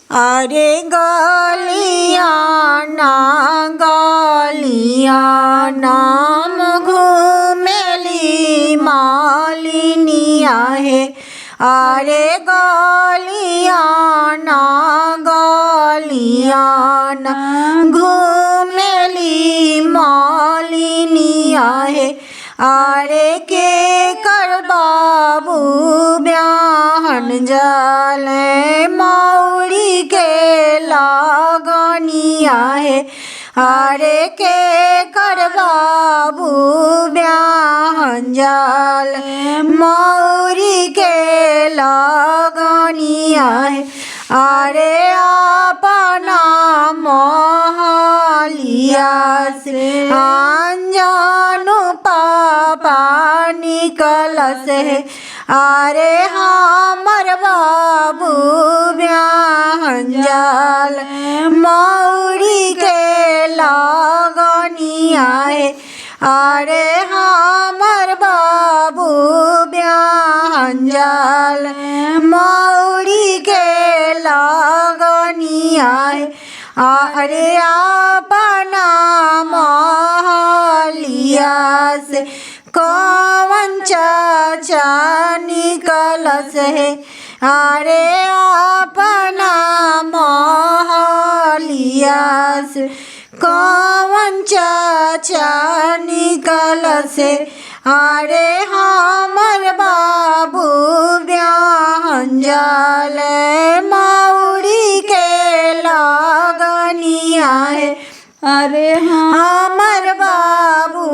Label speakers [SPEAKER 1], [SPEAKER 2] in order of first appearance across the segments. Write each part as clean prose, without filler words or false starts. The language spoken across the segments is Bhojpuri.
[SPEAKER 1] अरे गलियाना नाम घूमेली मालिनिया है। अरे गलियाना घूमेली मालिनिया है। अरे के कर बाबू ब्याहन जाले मौरी के लागनिया है। अरे के कर बाबू ब्याहन जाले मौरी के लागनिया है। अरे अपना मोहलिया से अनजानु पापा निकलस है। अरे हमर बाबू ब्याहन जाल मौरी के लागनिया है। अरे हमर बाबू ब्याहन जाल मौरी के लागनिया है। अरे अपना मोहलिया से कौन चाचा निकलस है। अरे अपना मोहलिया से कौन चाचा निकलस है। अरे हमर बाबू ब्याहन जाले मौरी के लागनिया है।
[SPEAKER 2] अरे
[SPEAKER 1] हमर बाबू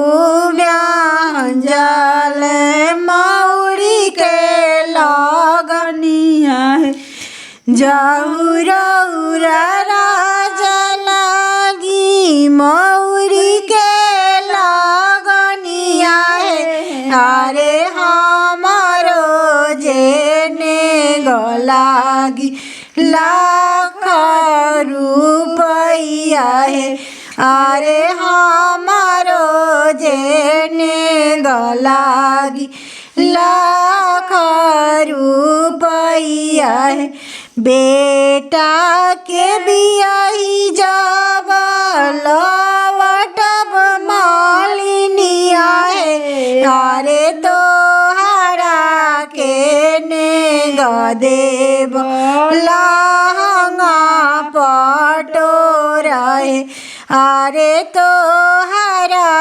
[SPEAKER 1] ब्याहन जाले मौरी के लागनिया है। जहुरौरा राजा लागी मौरी के लागनिया है। अरे हमारो जेने गलागी लाख रुपया है। अरे हमारो जेने गलागी लाख रुपया है। बेटा के बियाही जब लवटब मालिनिया है। अरे तोहरा के नेग देव लहंगा पटोरा है। अरे तोहरा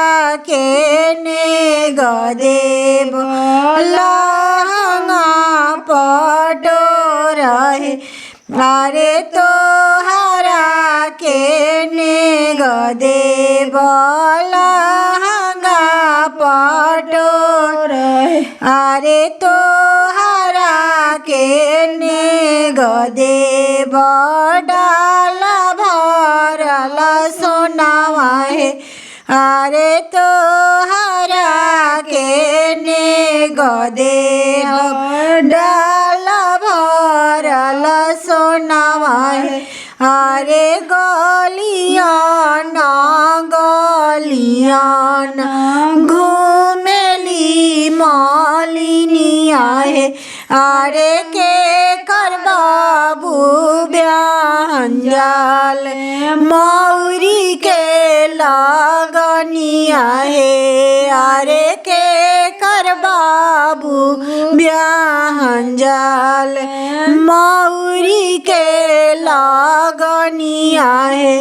[SPEAKER 1] के नेग देव लहंगा पटोरा है। अरे तोहरा के नेग देव लहंगा पटोरा है। अरे तोहरा के नेग देव डाल भरल सोनावा है। अरे तोहरा के नेग देव डाल भरल सोनावा है। अरे गलियाना घूमेली मालिनिया है। अरे के कर बाबू ब्याहन जाले मौरी के लागनिया है। अरे के कर बाबू ब्याहन जाले मौरी के लागनिया है।